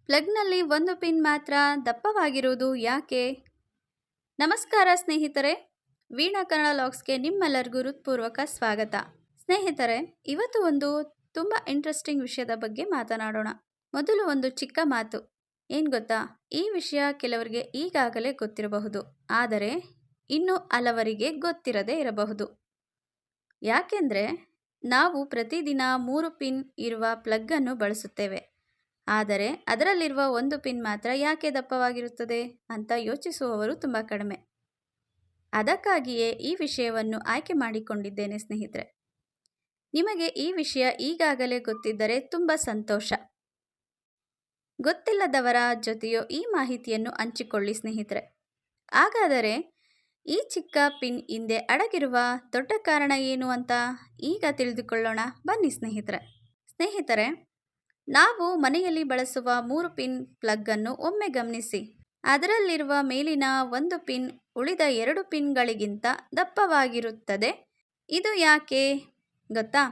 ಪ್ಲಗ್ನಲ್ಲಿ ಒಂದು ಪಿನ್ ಮಾತ್ರ ದಪ್ಪವಾಗಿರುವುದು ಯಾಕೆ? ನಮಸ್ಕಾರ ಸ್ನೇಹಿತರೆ, ವೀಣಾ ಕನ್ನಡ ಲಾಗ್ಸ್ಗೆ ನಿಮ್ಮೆಲ್ಲರಿಗೂ ಹೃತ್ಪೂರ್ವಕ ಸ್ವಾಗತ. ಸ್ನೇಹಿತರೆ, ಇವತ್ತು ಒಂದು ತುಂಬ ಇಂಟ್ರೆಸ್ಟಿಂಗ್ ವಿಷಯದ ಬಗ್ಗೆ ಮಾತನಾಡೋಣ. ಮೊದಲು ಒಂದು ಚಿಕ್ಕ ಮಾತು. ಏನು ಗೊತ್ತಾ, ಈ ವಿಷಯ ಕೆಲವರಿಗೆ ಈಗಾಗಲೇ ಗೊತ್ತಿರಬಹುದು, ಆದರೆ ಇನ್ನು ಹಲವರಿಗೆ ಗೊತ್ತಿರದೇ ಇರಬಹುದು. ಯಾಕೆಂದರೆ ನಾವು ಪ್ರತಿದಿನ 3 ಪಿನ್ ಇರುವ ಪ್ಲಗ್ಗನ್ನು ಬಳಸುತ್ತೇವೆ. ಆದರೆ ಅದರಲ್ಲಿರುವ ಒಂದು ಪಿನ್ ಮಾತ್ರ ಯಾಕೆ ದಪ್ಪವಾಗಿರುತ್ತದೆ ಅಂತ ಯೋಚಿಸುವವರು ತುಂಬ ಕಡಿಮೆ. ಅದಕ್ಕಾಗಿಯೇ ಈ ವಿಷಯವನ್ನು ಆಯ್ಕೆ ಮಾಡಿಕೊಂಡಿದ್ದೇನೆ ಸ್ನೇಹಿತರೆ. ನಿಮಗೆ ಈ ವಿಷಯ ಈಗಾಗಲೇ ಗೊತ್ತಿದ್ದರೆ ತುಂಬ ಸಂತೋಷ. ಗೊತ್ತಿಲ್ಲದವರ ಜೊತೆಯೋ ಈ ಮಾಹಿತಿಯನ್ನು ಹಂಚಿಕೊಳ್ಳಿ ಸ್ನೇಹಿತರೆ. ಹಾಗಾದರೆ ಈ ಚಿಕ್ಕ ಪಿನ್ ಹಿಂದೆ ಅಡಗಿರುವ ದೊಡ್ಡ ಕಾರಣ ಏನು ಅಂತ ಈಗ ತಿಳಿದುಕೊಳ್ಳೋಣ ಬನ್ನಿ ಸ್ನೇಹಿತರೆ, ನಾವು ಮನೆಯಲ್ಲಿ ಬಳಸುವ 3 ಪಿನ್ ಪ್ಲಗ್ಗನ್ನು ಒಮ್ಮೆ ಗಮನಿಸಿ. ಅದರಲ್ಲಿರುವ ಮೇಲಿನ ಒಂದು ಪಿನ್ ಉಳಿದ 2 ಪಿನ್ಗಳಿಗಿಂತ ದಪ್ಪವಾಗಿರುತ್ತದೆ. ಇದು ಯಾಕೆ ಗೊತ್ತಾ?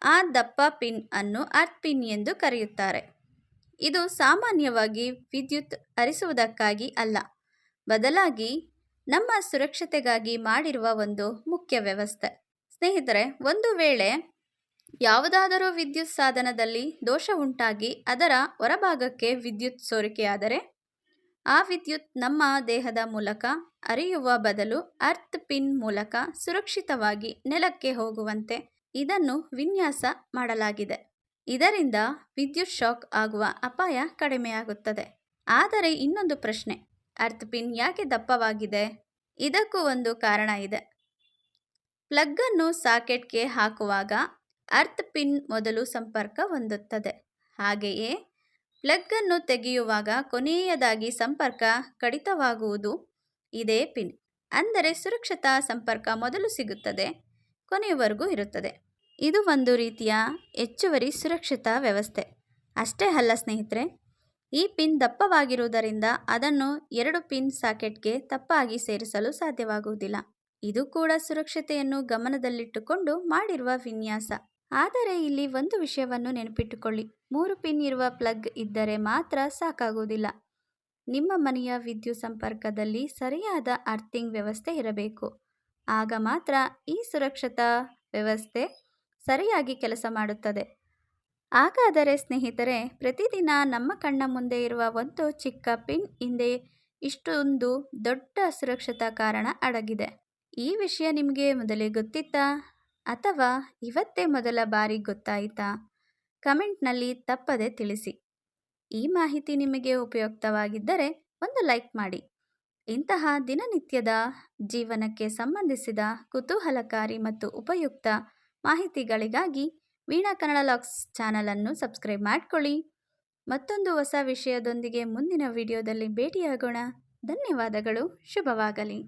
ಆ ದಪ್ಪ ಪಿನ್ ಅನ್ನು ಅರ್ತ್ ಪಿನ್ ಎಂದು ಕರೆಯುತ್ತಾರೆ. ಇದು ಸಾಮಾನ್ಯವಾಗಿ ವಿದ್ಯುತ್ ಹರಿಸುವುದಕ್ಕಾಗಿ ಅಲ್ಲ, ಬದಲಾಗಿ ನಮ್ಮ ಸುರಕ್ಷತೆಗಾಗಿ ಮಾಡಿರುವ ಒಂದು ಮುಖ್ಯ ವ್ಯವಸ್ಥೆ. ಸ್ನೇಹಿತರೆ, ಒಂದು ವೇಳೆ ಯಾವುದಾದರೂ ವಿದ್ಯುತ್ ಸಾಧನದಲ್ಲಿ ದೋಷ ಉಂಟಾಗಿ ಅದರ ಹೊರಭಾಗಕ್ಕೆ ವಿದ್ಯುತ್ ಸೋರಿಕೆಯಾದರೆ ಆ ವಿದ್ಯುತ್ ನಮ್ಮ ದೇಹದ ಮೂಲಕ ಹರಿಯುವ ಬದಲು ಅರ್ತ್ ಪಿನ್ ಮೂಲಕ ಸುರಕ್ಷಿತವಾಗಿ ನೆಲಕ್ಕೆ ಹೋಗುವಂತೆ ಇದನ್ನು ವಿನ್ಯಾಸ ಮಾಡಲಾಗಿದೆ. ಇದರಿಂದ ವಿದ್ಯುತ್ ಶಾಕ್ ಆಗುವ ಅಪಾಯ ಕಡಿಮೆಯಾಗುತ್ತದೆ. ಆದರೆ ಇನ್ನೊಂದು ಪ್ರಶ್ನೆ, ಅರ್ತ್ ಪಿನ್ ಯಾಕೆ ದಪ್ಪವಾಗಿದೆ? ಇದಕ್ಕೂ ಒಂದು ಕಾರಣ ಇದೆ. ಪ್ಲಗ್ಗನ್ನು ಸಾಕೆಟ್ಗೆ ಹಾಕುವಾಗ ಅರ್ತ್ ಪಿನ್ ಮೊದಲು ಸಂಪರ್ಕ ಹೊಂದುತ್ತದೆ. ಹಾಗೆಯೇ ಪ್ಲಗ್ಗನ್ನು ತೆಗೆಯುವಾಗ ಕೊನೆಯದಾಗಿ ಸಂಪರ್ಕ ಕಡಿತವಾಗುವುದು ಇದೇ ಪಿನ್. ಅಂದರೆ ಸುರಕ್ಷತಾ ಸಂಪರ್ಕ ಮೊದಲು ಸಿಗುತ್ತದೆ, ಕೊನೆಯವರೆಗೂ ಇರುತ್ತದೆ. ಇದು ಒಂದು ರೀತಿಯ ಹೆಚ್ಚುವರಿ ಸುರಕ್ಷತಾ ವ್ಯವಸ್ಥೆ. ಅಷ್ಟೇ ಅಲ್ಲ ಸ್ನೇಹಿತರೆ, ಈ ಪಿನ್ ದಪ್ಪವಾಗಿರುವುದರಿಂದ ಅದನ್ನು 2 ಪಿನ್ ಸಾಕೆಟ್ಗೆ ತಪ್ಪಾಗಿ ಸೇರಿಸಲು ಸಾಧ್ಯವಾಗುವುದಿಲ್ಲ. ಇದು ಕೂಡ ಸುರಕ್ಷತೆಯನ್ನು ಗಮನದಲ್ಲಿಟ್ಟುಕೊಂಡು ಮಾಡಿರುವ ವಿನ್ಯಾಸ. ಆದರೆ ಇಲ್ಲಿ ಒಂದು ವಿಷಯವನ್ನು ನೆನಪಿಟ್ಟುಕೊಳ್ಳಿ, 3 ಪಿನ್ ಇರುವ ಪ್ಲಗ್ ಇದ್ದರೆ ಮಾತ್ರ ಸಾಕಾಗುವುದಿಲ್ಲ. ನಿಮ್ಮ ಮನೆಯ ವಿದ್ಯುತ್ ಸಂಪರ್ಕದಲ್ಲಿ ಸರಿಯಾದ ಅರ್ಥಿಂಗ್ ವ್ಯವಸ್ಥೆ ಇರಬೇಕು. ಆಗ ಮಾತ್ರ ಈ ಸುರಕ್ಷತಾ ವ್ಯವಸ್ಥೆ ಸರಿಯಾಗಿ ಕೆಲಸ ಮಾಡುತ್ತದೆ. ಹಾಗಾದರೆ ಸ್ನೇಹಿತರೆ, ಪ್ರತಿದಿನ ನಮ್ಮ ಕಣ್ಣ ಮುಂದೆ ಇರುವ ಒಂದು ಚಿಕ್ಕ ಪಿನ್ ಹಿಂದೆ ಇಷ್ಟೊಂದು ದೊಡ್ಡ ಸುರಕ್ಷತಾ ಕಾರಣ ಅಡಗಿದೆ. ಈ ವಿಷಯ ನಿಮಗೆ ಮೊದಲೇ ಗೊತ್ತಿತ್ತಾ ಅಥವಾ ಇವತ್ತೇ ಮೊದಲ ಬಾರಿ ಗೊತ್ತಾಯಿತಾ? ಕಮೆಂಟ್ನಲ್ಲಿ ತಪ್ಪದೆ ತಿಳಿಸಿ. ಈ ಮಾಹಿತಿ ನಿಮಗೆ ಉಪಯುಕ್ತವಾಗಿದ್ದರೆ ಒಂದು ಲೈಕ್ ಮಾಡಿ. ಇಂತಹ ದಿನನಿತ್ಯದ ಜೀವನಕ್ಕೆ ಸಂಬಂಧಿಸಿದ ಕುತೂಹಲಕಾರಿ ಮತ್ತು ಉಪಯುಕ್ತ ಮಾಹಿತಿಗಳಿಗಾಗಿ ವೀಣಾ ಕನ್ನಡ ಲಾಗ್ಸ್ ಚಾನಲನ್ನು ಸಬ್ಸ್ಕ್ರೈಬ್ ಮಾಡಿಕೊಳ್ಳಿ. ಮತ್ತೊಂದು ಹೊಸ ವಿಷಯದೊಂದಿಗೆ ಮುಂದಿನ ವಿಡಿಯೋದಲ್ಲಿ ಭೇಟಿಯಾಗೋಣ. ಧನ್ಯವಾದಗಳು. ಶುಭವಾಗಲಿ.